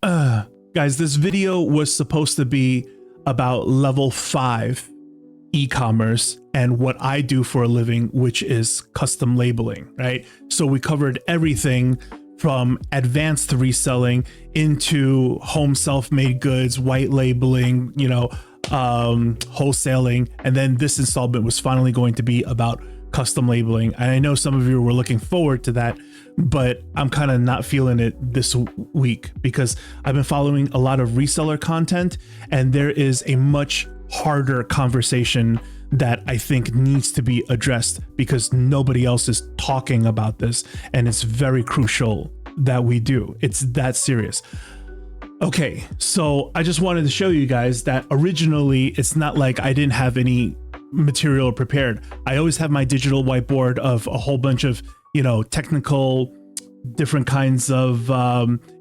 Guys, this video was supposed to be about level 5 e-commerce and what I do for a living, which is custom labeling, right? So we covered everything from advanced reselling into home self-made goods, white labeling, wholesaling. And then this installment was finally going to be about custom labeling. And I know some of you were looking forward to that, but I'm kind of not feeling it this week because I've been following a lot of reseller content, and there is a much harder conversation that I think needs to be addressed because nobody else is talking about this, and it's very crucial that we do. It's that serious. Okay, so I just wanted to show you guys that originally it's not like I didn't have any material prepared. I always have my digital whiteboard of a whole bunch of, technical, different kinds of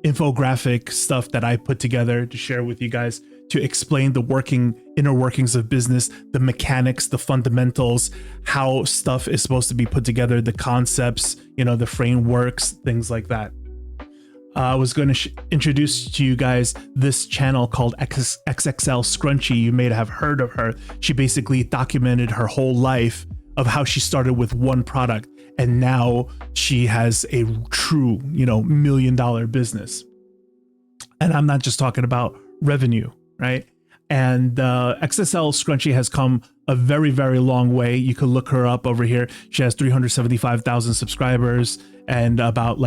infographic stuff that I put together to share with you guys to explain the inner workings of business, the mechanics, the fundamentals, how stuff is supposed to be put together, the concepts, the frameworks, things like that. I was going to introduce to you guys this channel called XXL Scrunchy. You may have heard of her. She basically documented her whole life of how she started with one product, and now she has a true, $1 million business. And I'm not just talking about revenue, right? And XXL Scrunchy has come a very, very long way. You can look her up over here. She has 375,000 subscribers and about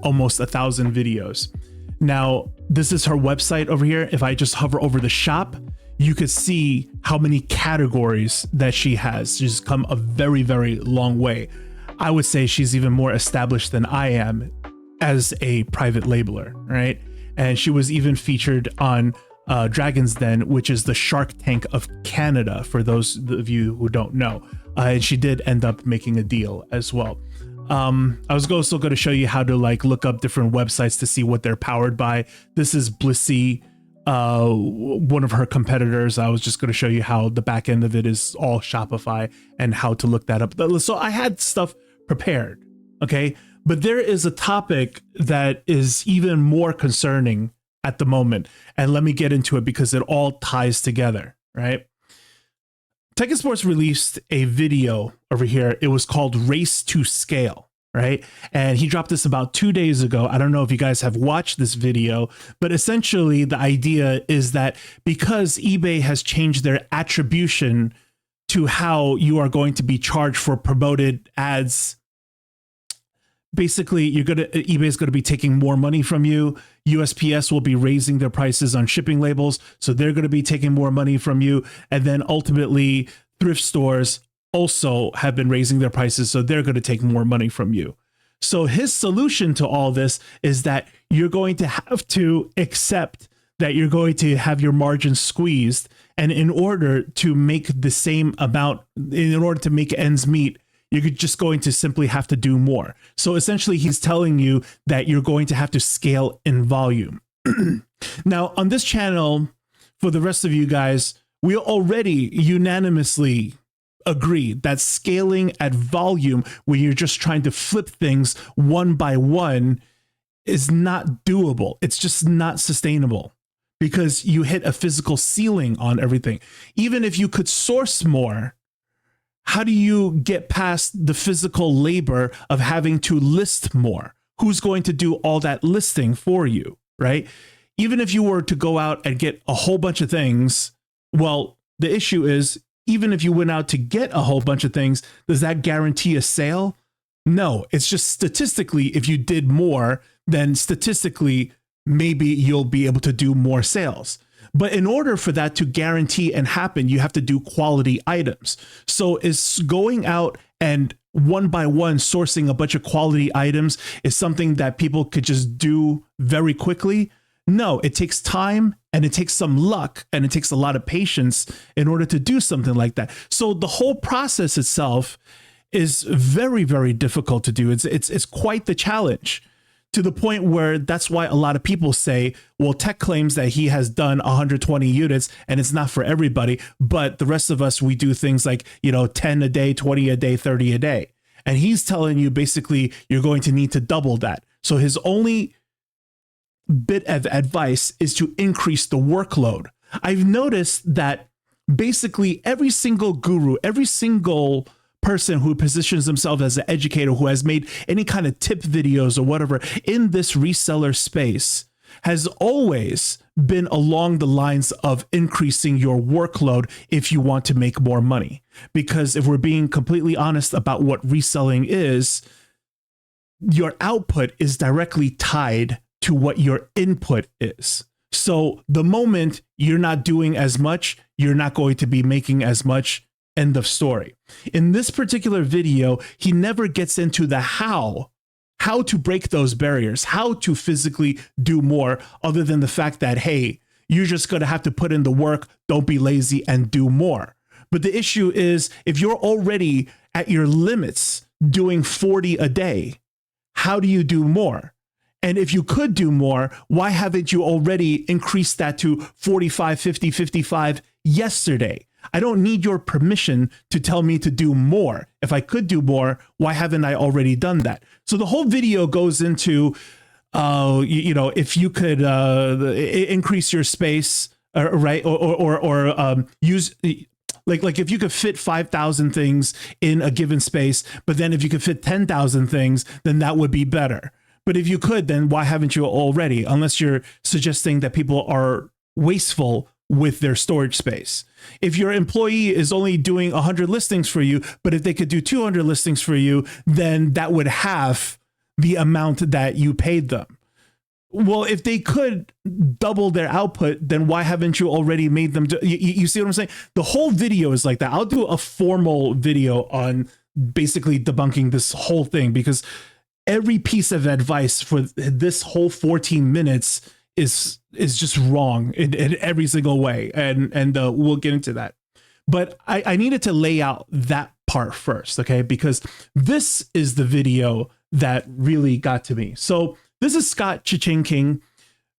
almost 1,000 videos. Now, this is her website over here. If I just hover over the shop, you could see how many categories that she has. She's come a very, very long way. I would say she's even more established than I am as a private labeler, right? And she was even featured on Dragon's Den, which is the Shark Tank of Canada, for those of you who don't know. And she did end up making a deal as well. I was also going to show you how to look up different websites to see what they're powered by. This is Blissy, one of her competitors. I was just going to show you how the back end of it is all Shopify and how to look that up. So I had stuff prepared, okay? But there is a topic that is even more concerning at the moment. And let me get into it because it all ties together, right? Tech Sports released a video over here. It was called Race to Scale, right? And he dropped this about 2 days ago. I don't know if you guys have watched this video, but essentially the idea is that because eBay has changed their attribution to how you are going to be charged for promoted ads, basically eBay is going to be taking more money from you. USPS will be raising their prices on shipping labels, so they're going to be taking more money from you. And then ultimately thrift stores also have been raising their prices, so they're going to take more money from you. So his solution to all this is that you're going to have to accept that you're going to have your margins squeezed, and in order to make the same amount, in order to make ends meet, you're just going to simply have to do more. So essentially, he's telling you that you're going to have to scale in volume. Now, on this channel, for the rest of you guys, we already unanimously agree that scaling at volume, where you're just trying to flip things one by one, is not doable. It's just not sustainable because you hit a physical ceiling on everything. Even if you could source more, how do you get past the physical labor of having to list more? Who's going to do all that listing for you, right? Even if you were to go out and get a whole bunch of things, well, the issue is, even if you went out to get a whole bunch of things, does that guarantee a sale? No, it's just statistically, if you did more, then statistically, maybe you'll be able to do more sales. But in order for that to guarantee and happen, you have to do quality items. So is going out and one by one sourcing a bunch of quality items is something that people could just do very quickly? No, it takes time and it takes some luck and it takes a lot of patience in order to do something like that. So the whole process itself is very, very difficult to do. It's quite the challenge, to the point where that's why a lot of people say, well, Tech claims that he has done 120 units and it's not for everybody. But the rest of us, we do things like, 10 a day, 20 a day, 30 a day. And he's telling you basically you're going to need to double that. So his only bit of advice is to increase the workload. I've noticed that basically every single guru, every single person who positions themselves as an educator, who has made any kind of tip videos or whatever in this reseller space, has always been along the lines of increasing your workload if you want to make more money. Because if we're being completely honest about what reselling is, your output is directly tied to what your input is. So the moment you're not doing as much, you're not going to be making as much. End of story. In this particular video, he never gets into the how to break those barriers, how to physically do more, other than the fact that, hey, you're just going to have to put in the work, don't be lazy, and do more. But the issue is, if you're already at your limits doing 40 a day, how do you do more? And if you could do more, why haven't you already increased that to 45, 50, 55 yesterday? I don't need your permission to tell me to do more. If I could do more, why haven't I already done that? So the whole video goes into, if you could increase your space, right, or use. Like if you could fit 5,000 things in a given space, but then if you could fit 10,000 things, then that would be better. But if you could, then why haven't you already? Unless you're suggesting that people are wasteful with their storage space. If your employee is only doing 100 listings for you, but if they could do 200 listings for you, then that would halve the amount that you paid them. Well, if they could double their output, then why haven't you already made them you see what I'm saying? The whole video is like that. I'll do a formal video on basically debunking this whole thing, because every piece of advice for this whole 14 minutes is just wrong in every single way. And we'll get into that. But I needed to lay out that part first, okay? Because this is the video that really got to me. So this is Scott Cha-Ching King,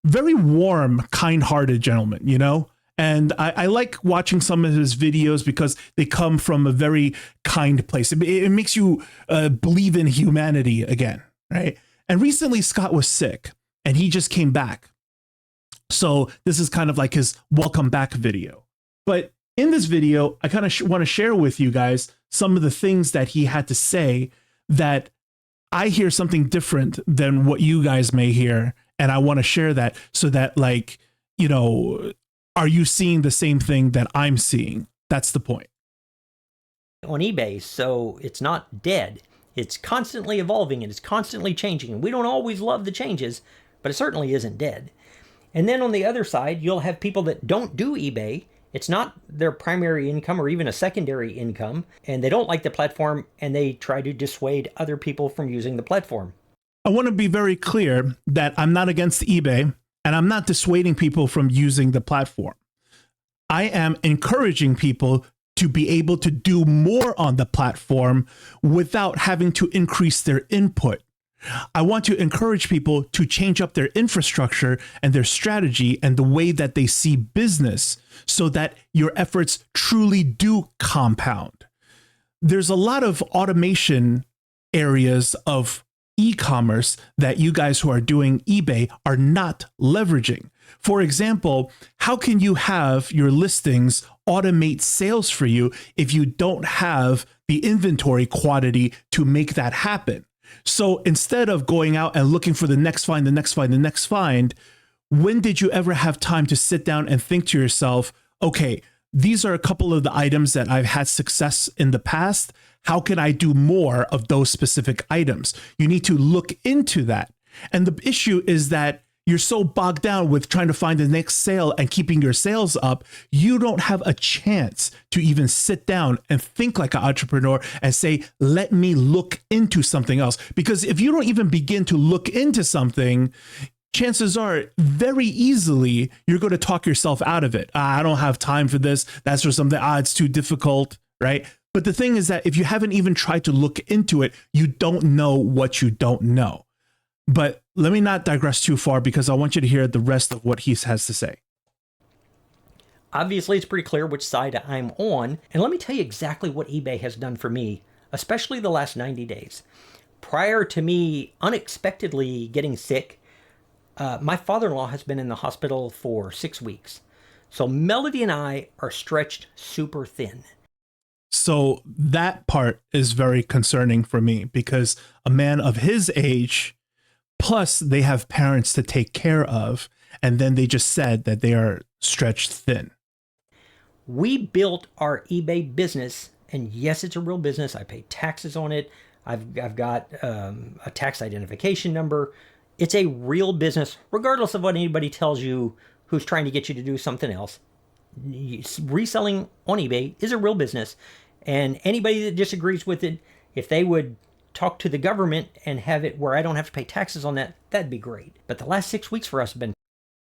very warm, kind-hearted gentleman, you know? And I like watching some of his videos because they come from a very kind place. It makes you believe in humanity again, right? And recently Scott was sick and he just came back. So this is kind of like his welcome back video. But in this video, I kind of want to share with you guys some of the things that he had to say that I hear something different than what you guys may hear. And I want to share that so that, like, you know, are you seeing the same thing that I'm seeing? That's the point. On eBay, so it's not dead. It's constantly evolving and it's constantly changing. And we don't always love the changes, but it certainly isn't dead. And then on the other side, you'll have people that don't do eBay. It's not their primary income or even a secondary income, and they don't like the platform, and they try to dissuade other people from using the platform. I want to be very clear that I'm not against eBay, and I'm not dissuading people from using the platform. I am encouraging people to be able to do more on the platform without having to increase their input. I want to encourage people to change up their infrastructure and their strategy and the way that they see business so that your efforts truly do compound. There's a lot of automation areas of e-commerce that you guys who are doing eBay are not leveraging. For example, how can you have your listings automate sales for you if you don't have the inventory quantity to make that happen? So instead of going out and looking for the next find, when did you ever have time to sit down and think to yourself, okay, these are a couple of the items that I've had success in the past. How can I do more of those specific items? You need to look into that. And the issue is that you're so bogged down with trying to find the next sale and keeping your sales up, you don't have a chance to even sit down and think like an entrepreneur and say, let me look into something else. Because if you don't even begin to look into something, chances are very easily you're going to talk yourself out of it. I don't have time for this. That's for something. It's too difficult, right? But the thing is that if you haven't even tried to look into it, you don't know what you don't know. But let me not digress too far because I want you to hear the rest of what he has to say. Obviously, it's pretty clear which side I'm on. And let me tell you exactly what eBay has done for me, especially the last 90 days. Prior to me unexpectedly getting sick, My father-in-law has been in the hospital for 6 weeks. So Melody and I are stretched super thin. So that part is very concerning for me because a man of his age, plus they have parents to take care of, and then they just said that they are stretched thin. We built our eBay business, and yes, it's a real business. I pay taxes on it. I've got a tax identification number. It's a real business, regardless of what anybody tells you who's trying to get you to do something else. Reselling on eBay is a real business, and anybody that disagrees with it, if they would talk to the government and have it where I don't have to pay taxes on that, that'd be great. But the last 6 weeks for us have been.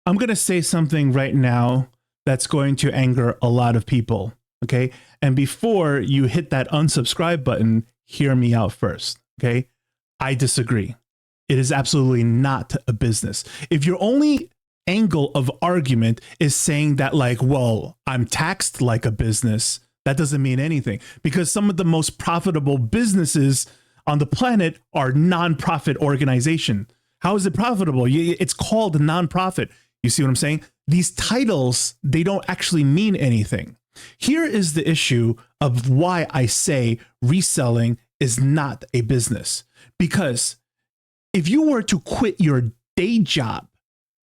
I'm going to say something right now that's going to anger a lot of people. Okay. And before you hit that unsubscribe button, hear me out first. Okay. I disagree. It is absolutely not a business. If your only angle of argument is saying that, like, well, I'm taxed like a business, that doesn't mean anything, because some of the most profitable businesses on the planet are nonprofit organization. How is it profitable? It's called a nonprofit. You see what I'm saying? These titles, they don't actually mean anything. Here is the issue of why I say reselling is not a business. Because if you were to quit your day job,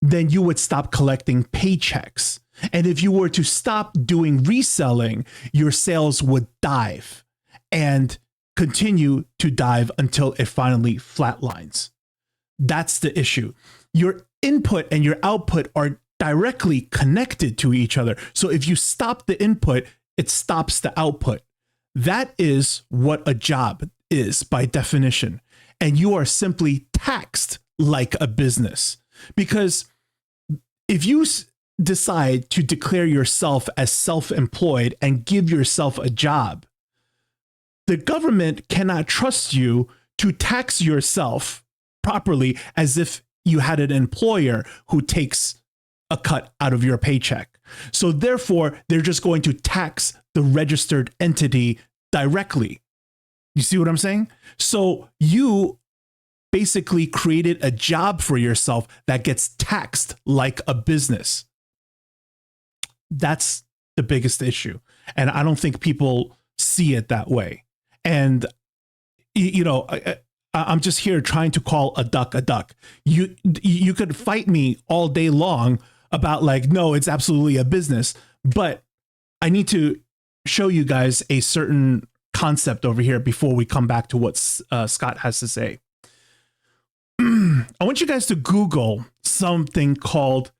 then you would stop collecting paychecks. And if you were to stop doing reselling, your sales would dive and continue to dive until it finally flatlines. That's the issue. Your input and your output are directly connected to each other. So if you stop the input, it stops the output. That is what a job is by definition. And you are simply taxed like a business. Because if you decide to declare yourself as self-employed and give yourself a job, the government cannot trust you to tax yourself properly as if you had an employer who takes a cut out of your paycheck. So therefore, they're just going to tax the registered entity directly. You see what I'm saying? So you basically created a job for yourself that gets taxed like a business. That's the biggest issue. And I don't think people see it that way. And, you know, I'm just here trying to call a duck a duck. You could fight me all day long about, like, no, it's absolutely a business. But I need to show you guys a certain concept over here before we come back to what Scott has to say. I want you guys to Google something called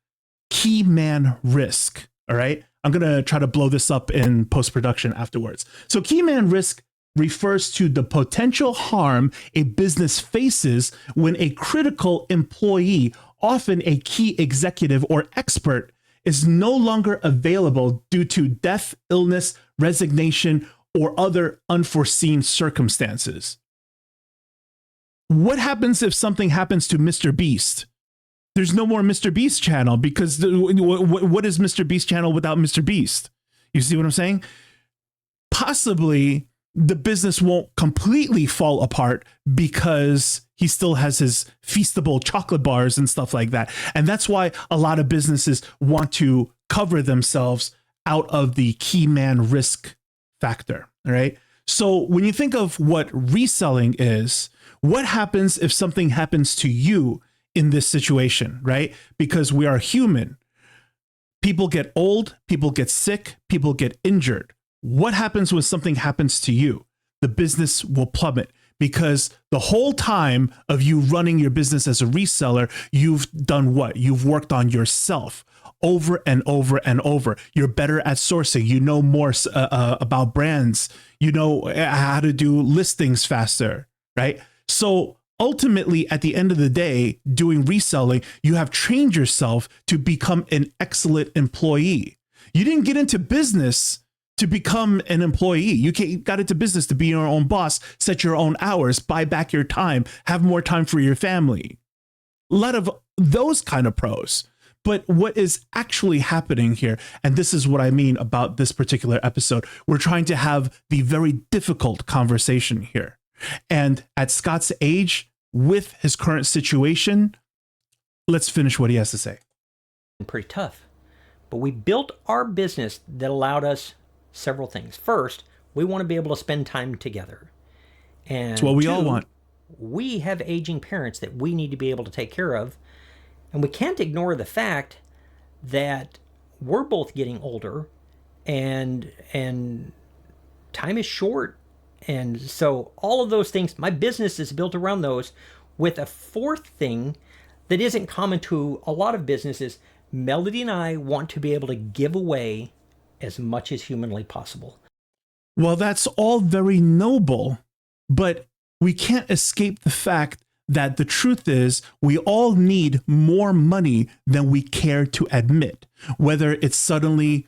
key man risk. All right. I'm going to try to blow this up in post-production afterwards. So key man risk refers to the potential harm a business faces when a critical employee, often a key executive or expert, is no longer available due to death, illness, resignation, or other unforeseen circumstances. What happens if something happens to Mr. Beast? There's no more Mr. Beast channel, because what is Mr. Beast channel without Mr. Beast? You see what I'm saying? Possibly the business won't completely fall apart because he still has his feastable chocolate bars and stuff like that. And that's why a lot of businesses want to cover themselves out of the key man risk factor. All right. So when you think of what reselling is, what happens if something happens to you in this situation, right? Because we are human. People get old, people get sick, people get injured. What happens when something happens to you? The business will plummet, because the whole time of you running your business as a reseller, you've done what? You've worked on yourself over and over and over. You're better at sourcing. You know more about brands. You know how to do listings faster, right? So ultimately, at the end of the day, doing reselling, you have trained yourself to become an excellent employee. You didn't get into business to become an employee. You got into business to be your own boss, set your own hours, buy back your time, have more time for your family. A lot of those kind of pros. But what is actually happening here, and this is what I mean about this particular episode, we're trying to have the very difficult conversation here. And at Scott's age, with his current situation, let's finish what he has to say. Pretty tough. But we built our business that allowed us several things. First, we want to be able to spend time together. And It's what we two, all want. we have aging parents that we need to be able to take care of. And we can't ignore the fact that we're both getting older and time is short. And so all of those things, my business is built around those, with a fourth thing that isn't common to a lot of businesses. Melody and I want to be able to give away as much as humanly possible. Well, that's all very noble, but we can't escape the fact that the truth is we all need more money than we care to admit. Whether it's suddenly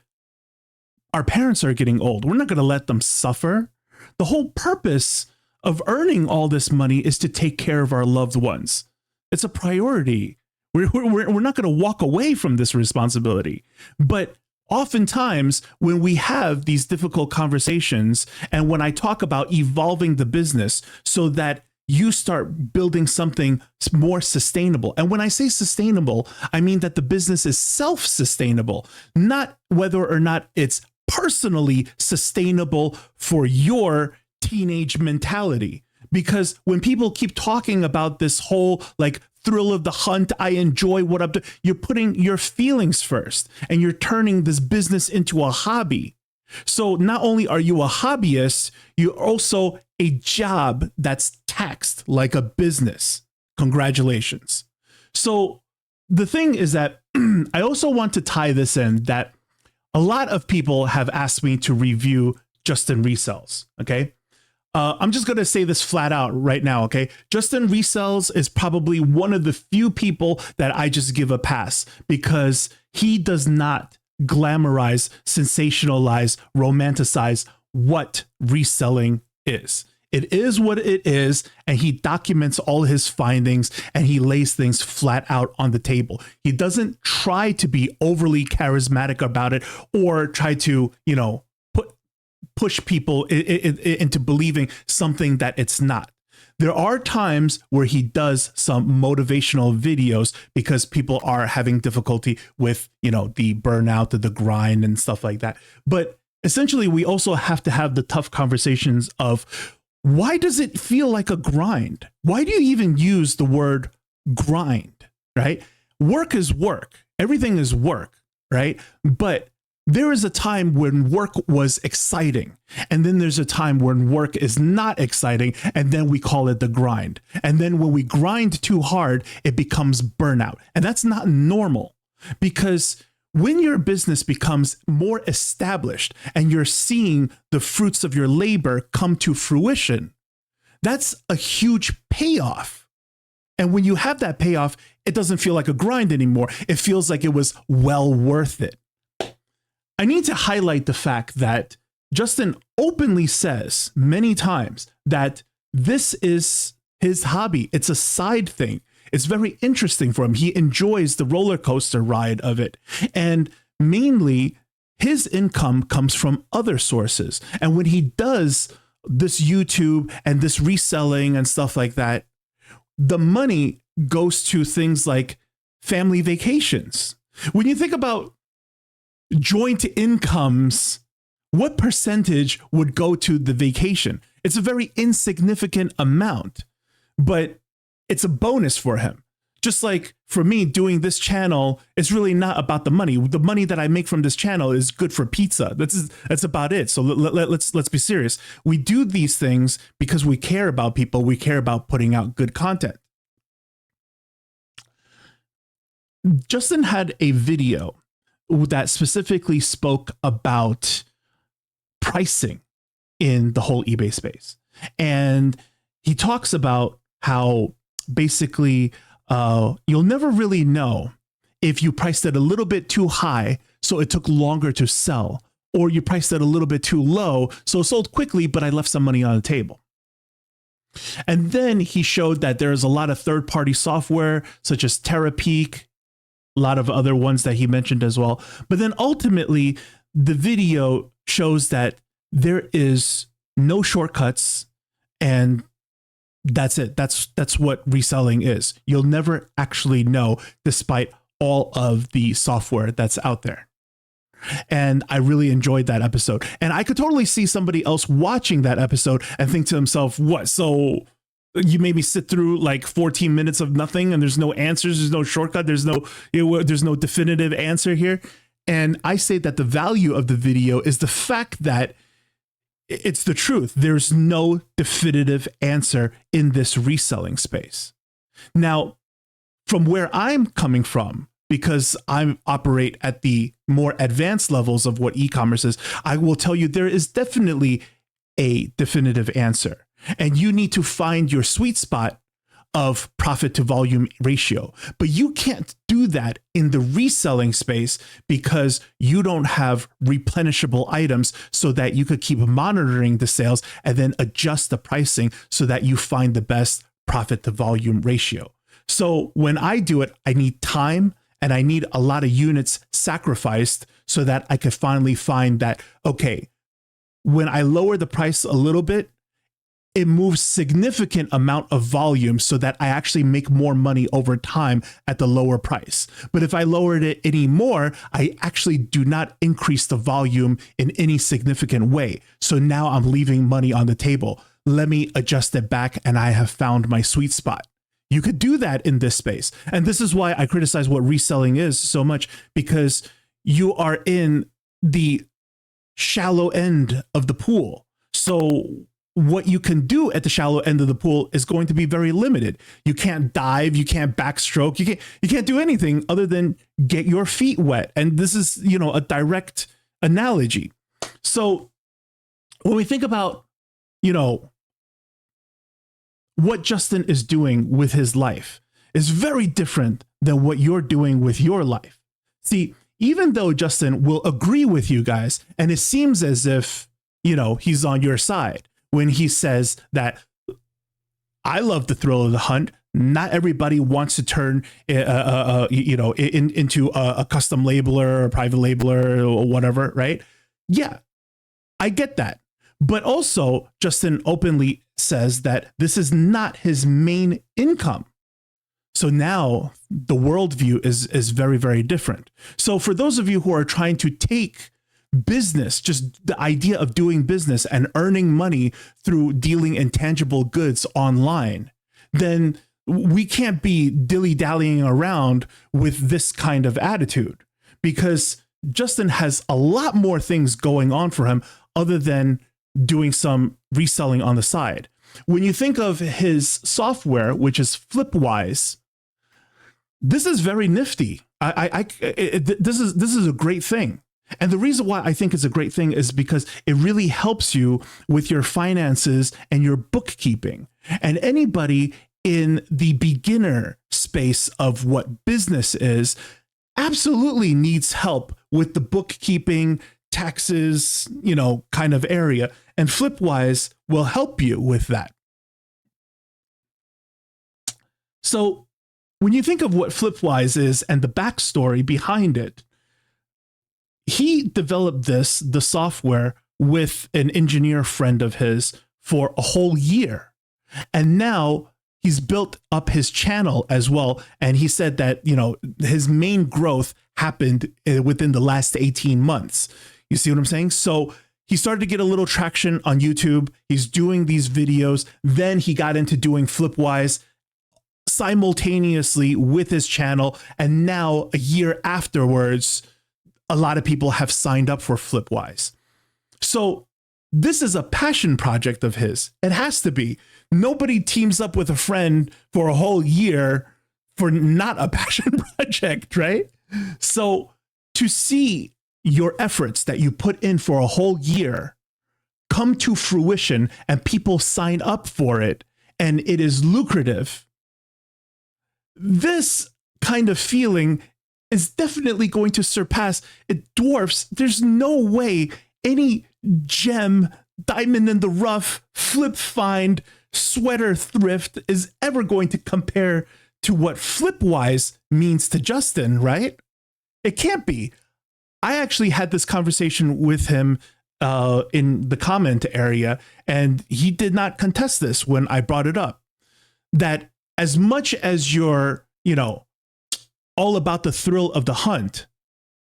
our parents are getting old, we're not going to let them suffer. The whole purpose of earning all this money is to take care of our loved ones. It's a priority. We're not going to walk away from this responsibility. But oftentimes when we have these difficult conversations, and when I talk about evolving the business so that you start building something more sustainable. And when I say sustainable, I mean that the business is self-sustainable, not whether or not it's personally sustainable for your teenage mentality. Because when people keep talking about this whole like thrill of the hunt, I enjoy what I'm doing, you're putting your feelings first and you're turning this business into a hobby. So not only are you a hobbyist, you're also a job that's taxed like a business. Congratulations. So the thing is that I also want to tie this in that a lot of people have asked me to review Justin Resells. Okay. I'm just going to say this flat out right now. Okay. Justin Resells is probably one of the few people that I just give a pass because he does not glamorize, sensationalize, romanticize what reselling is. It is what it is, and he documents all his findings and he lays things flat out on the table. He doesn't try to be overly charismatic about it or try to, push people into believing something that it's not. There are times where he does some motivational videos because people are having difficulty with, the burnout, the grind and stuff like that. But essentially, we also have to have the tough conversations of why does it feel like a grind? Why do you even use the word grind, right? Work is work. Everything is work, right? But there is a time when work was exciting, and then there's a time when work is not exciting, and then we call it the grind. And then when we grind too hard, it becomes burnout. And that's not normal, because when your business becomes more established and you're seeing the fruits of your labor come to fruition, that's a huge payoff. And when you have that payoff, it doesn't feel like a grind anymore. It feels like it was well worth it. I need to highlight the fact that Justin openly says many times that this is his hobby. It's a side thing. It's very interesting for him. He enjoys the roller coaster ride of it. And mainly his income comes from other sources. And when he does this YouTube and this reselling and stuff like that, the money goes to things like family vacations. When you think about joint incomes, what percentage would go to the vacation? It's a very insignificant amount, but it's a bonus for him. Just like for me doing this channel, it's really not about the money. The money that I make from this channel is good for pizza. That's about it. So let's be serious. We do these things because we care about people. We care about putting out good content. Justin had a video that specifically spoke about pricing in the whole eBay space. And he talks about how basically you'll never really know if you priced it a little bit too high, so it took longer to sell, or you priced it a little bit too low, so it sold quickly, but I left some money on the table. And then he showed that there's a lot of third-party software, such as Terapeak, a lot of other ones that he mentioned as well. But then ultimately, the video shows that there is no shortcuts and That's it. That's what reselling is. You'll never actually know, despite all of the software that's out there. And I really enjoyed that episode. And I could totally see somebody else watching that episode and think to himself, what? So you made me sit through like 14 minutes of nothing, and there's no answers, there's no shortcut, there's no definitive answer here. And I say that the value of the video is the fact that it's the truth. There's no definitive answer in this reselling space. Now, from where I'm coming from, because I operate at the more advanced levels of what e-commerce is, I will tell you there is definitely a definitive answer. And you need to find your sweet spot of profit to volume ratio. But you can't do that in the reselling space because you don't have replenishable items so that you could keep monitoring the sales and then adjust the pricing so that you find the best profit to volume ratio. So when I do it, I need time and I need a lot of units sacrificed so that I could finally find that, okay, when I lower the price a little bit, it moves significant amount of volume so that I actually make more money over time at the lower price. But if I lowered it any more, I actually do not increase the volume in any significant way. So now I'm leaving money on the table. Let me adjust it back and I have found my sweet spot. You could do that in this space. And this is why I criticize what reselling is so much, because you are in the shallow end of the pool. So what you can do at the shallow end of the pool is going to be very limited. You can't dive, you can't backstroke, you can't do anything other than get your feet wet. And this is, a direct analogy. So when we think about, what Justin is doing with his life is very different than what you're doing with your life. See, even though Justin will agree with you guys, and it seems as if, he's on your side, when he says that I love the thrill of the hunt. Not everybody wants to turn, into a custom labeler or private labeler or whatever, right? Yeah, I get that. But also, Justin openly says that this is not his main income. So now the worldview is very, very different. So for those of you who are trying to take business, just the idea of doing business and earning money through dealing in tangible goods online, then we can't be dilly-dallying around with this kind of attitude, because Justin has a lot more things going on for him other than doing some reselling on the side. When you think of his software, which is Flipwise, this is very nifty. This is a great thing. And the reason why I think it's a great thing is because it really helps you with your finances and your bookkeeping. And anybody in the beginner space of what business is absolutely needs help with the bookkeeping, taxes, kind of area. And Flipwise will help you with that. So when you think of what Flipwise is and the backstory behind it, he developed the software with an engineer friend of his for a whole year. And now he's built up his channel as well. And he said that, his main growth happened within the last 18 months. You see what I'm saying? So he started to get a little traction on YouTube. He's doing these videos. Then he got into doing Flipwise simultaneously with his channel. And now a year afterwards, a lot of people have signed up for Flipwise. So this is a passion project of his. It has to be. Nobody teams up with a friend for a whole year for not a passion project, right? So to see your efforts that you put in for a whole year come to fruition and people sign up for it and it is lucrative, this kind of feeling is definitely going to surpass, it dwarfs, there's no way any gem, diamond in the rough, flip find, sweater thrift is ever going to compare to what Flipwise means to Justin, right? It can't be. I actually had this conversation with him in the comment area, and he did not contest this when I brought it up. that as much as you're, all about the thrill of the hunt,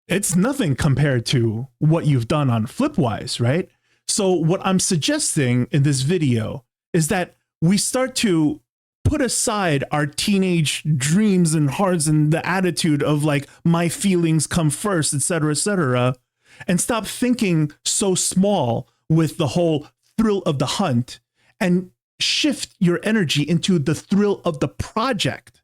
it's nothing compared to what you've done on Flipwise, right? So what I'm suggesting in this video is that we start to put aside our teenage dreams and hearts and the attitude of like, my feelings come first, et cetera, and stop thinking so small with the whole thrill of the hunt and shift your energy into the thrill of the project,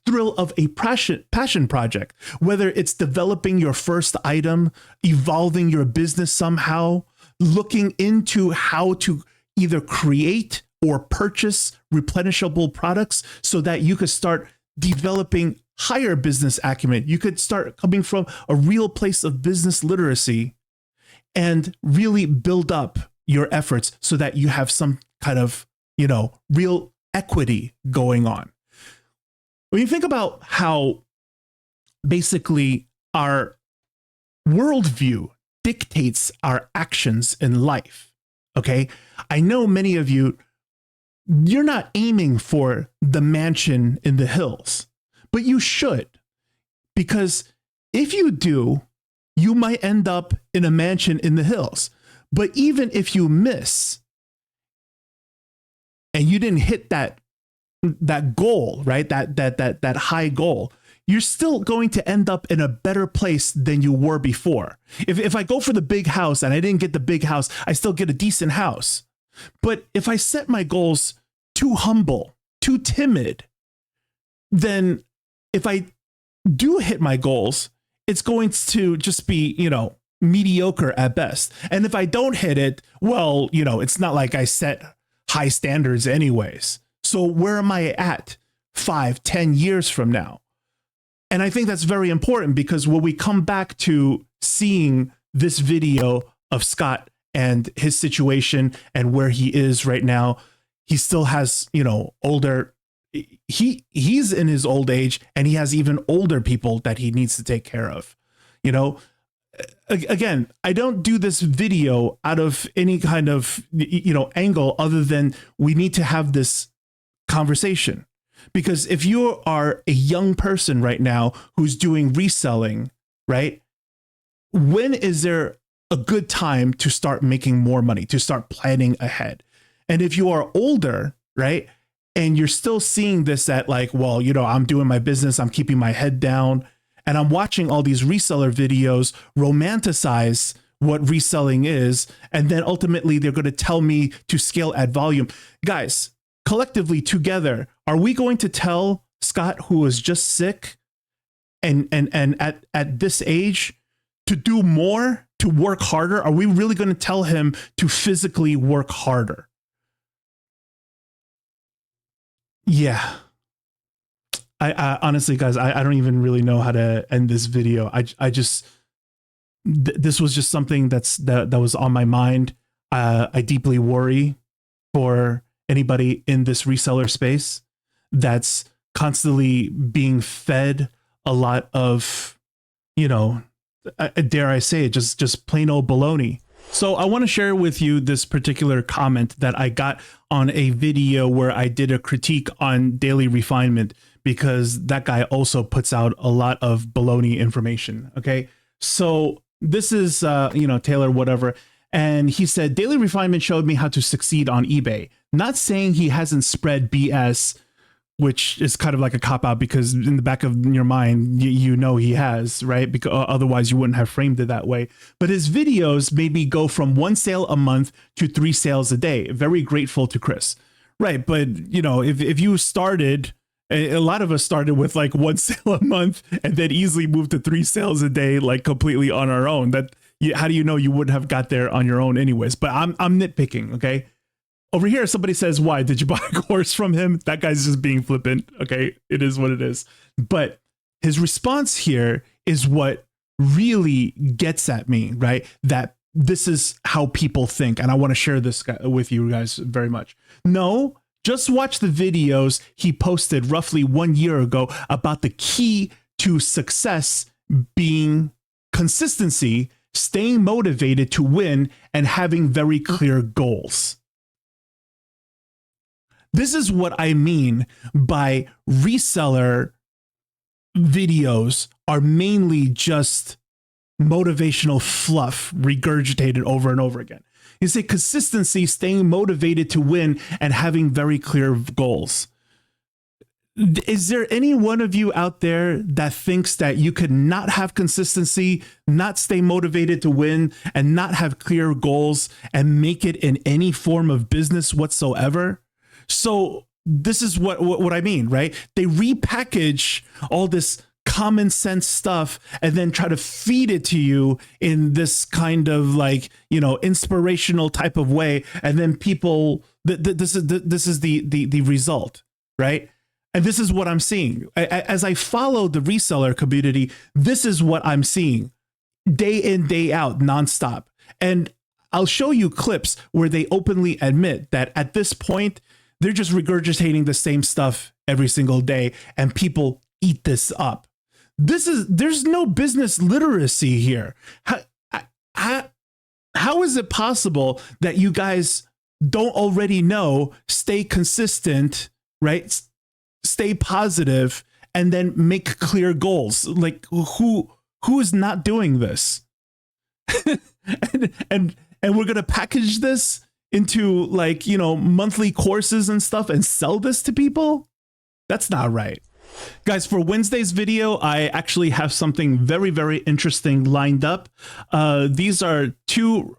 thrill of a passion project, whether it's developing your first item, evolving your business somehow, looking into how to either create or purchase replenishable products so that you could start developing higher business acumen. You could start coming from a real place of business literacy and really build up your efforts so that you have some kind of, real equity going on. When you think about how basically our worldview dictates our actions in life, okay? I know many of you, you're not aiming for the mansion in the hills, but you should, because if you do, you might end up in a mansion in the hills. But even if you miss and you didn't hit that goal, right? That high goal, you're still going to end up in a better place than you were before. If I go for the big house and I didn't get the big house, I still get a decent house. But if I set my goals too humble, too timid, then if I do hit my goals, it's going to just be, mediocre at best. And if I don't hit it, well, it's not like I set high standards anyways. So where am I at 5-10 years from now? And I think that's very important, because when we come back to seeing this video of Scott and his situation and where he is right now, he still has, older, he's in his old age, and he has even older people that he needs to take care of. Again, I don't do this video out of any kind of, angle other than we need to have this conversation. Because if you are a young person right now who's doing reselling, right? When is there a good time to start making more money, to start planning ahead? And if you are older, right, and you're still seeing this at like, well, I'm doing my business, I'm keeping my head down, and I'm watching all these reseller videos romanticize what reselling is, and then ultimately they're going to tell me to scale at volume. Guys, collectively together, are we going to tell Scott, who is just sick and at this age, to do more, to work harder? Are we really going to tell him to physically work harder? Yeah. I honestly, guys, I don't even really know how to end this video. I just, this was just something that was on my mind. I deeply worry for anybody in this reseller space that's constantly being fed a lot of, dare I say it, just plain old baloney. So I want to share with you this particular comment that I got on a video where I did a critique on Daily Refinement, because that guy also puts out a lot of baloney information. Okay. So this is, Taylor, whatever. And he said, Daily Refinement showed me how to succeed on eBay. Not saying he hasn't spread BS, which is kind of like a cop out, because in the back of your mind, he has, right? Because otherwise you wouldn't have framed it that way. But his videos made me go from 1 sale a month to 3 sales a day. Very grateful to Chris. Right. But, if you started, a lot of us started with like 1 sale a month and then easily moved to 3 sales a day, like completely on our own. How do you know you wouldn't have got there on your own anyways? But I'm nitpicking. Okay. Over here, somebody says, why did you buy a course from him? That guy's just being flippant. Okay. It is what it is. But his response here is what really gets at me, right? That this is how people think. And I want to share this with you guys very much. No, just watch the videos he posted roughly 1 year ago about the key to success being consistency, staying motivated to win, and having very clear goals. This is what I mean by reseller videos are mainly just motivational fluff regurgitated over and over again. You say consistency, staying motivated to win, and having very clear goals. Is there any one of you out there that thinks that you could not have consistency, not stay motivated to win, and not have clear goals and make it in any form of business whatsoever? So this is what I mean, right? They repackage all this common sense stuff and then try to feed it to you in this kind of like, inspirational type of way. And then people, this is the result, right? And this is what I'm seeing. As I follow the reseller community, this is what I'm seeing day in, day out, nonstop. And I'll show you clips where they openly admit that at this point, they're just regurgitating the same stuff every single day, and people eat this up. There's no business literacy here. How is it possible that you guys don't already know, stay consistent, right? Stay positive, and then make clear goals? Like who is not doing this? and we're gonna package this into like monthly courses and stuff and sell this to people? That's not right. Guys, for Wednesday's video, I actually have something very, very interesting lined up. These are two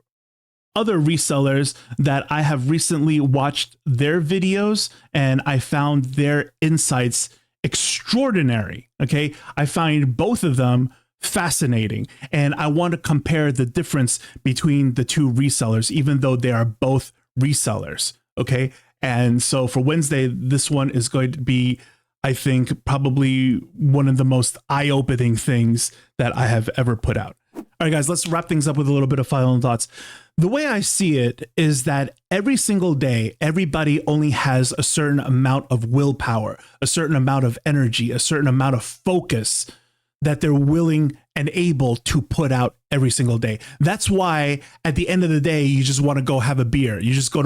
other resellers that I have recently watched their videos, and I found their insights extraordinary. Okay, I find both of them fascinating, and I want to compare the difference between the two resellers, even though they are both resellers. Okay, and so for Wednesday, this one is going to be, I think, probably one of the most eye-opening things that I have ever put out. All right, guys, let's wrap things up with a little bit of final thoughts. The way I see it is that every single day, everybody only has a certain amount of willpower, a certain amount of energy, a certain amount of focus that they're willing and able to put out every single day. That's why at the end of the day, you just want to go have a beer. You just want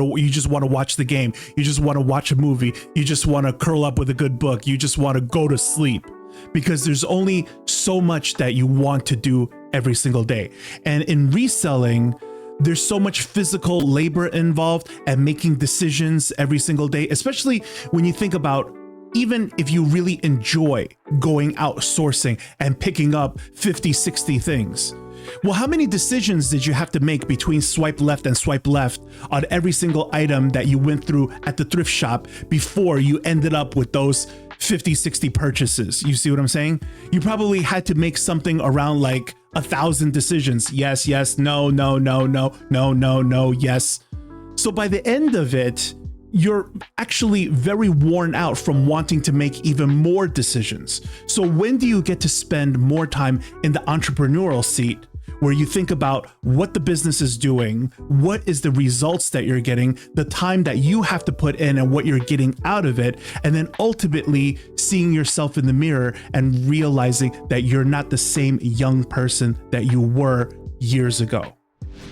to watch the game. You just want to watch a movie. You just want to curl up with a good book. You just want to go to sleep, because there's only so much that you want to do every single day. And in reselling, there's so much physical labor involved and making decisions every single day, especially when you think about, even if you really enjoy going out sourcing and picking up 50, 60 things. Well, how many decisions did you have to make between swipe left and swipe left on every single item that you went through at the thrift shop before you ended up with those 50, 60 purchases? You see what I'm saying? You probably had to make something around like 1,000 decisions. Yes, yes, no, no, no, no, no, no, no, yes. So by the end of it, you're actually very worn out from wanting to make even more decisions. So when do you get to spend more time in the entrepreneurial seat, where you think about what the business is doing, what is the results that you're getting, the time that you have to put in and what you're getting out of it, and then ultimately seeing yourself in the mirror and realizing that you're not the same young person that you were years ago.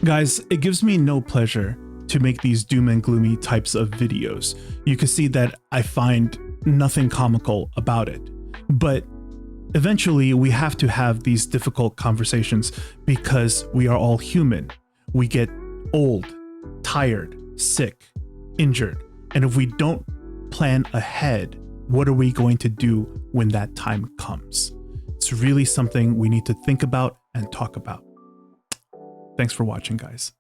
Guys, it gives me no pleasure to make these doom and gloomy types of videos. You can see that I find nothing comical about it, but eventually we have to have these difficult conversations because we are all human. We get old, tired, sick, injured. And if we don't plan ahead, what are we going to do when that time comes? It's really something we need to think about and talk about. Thanks for watching, guys.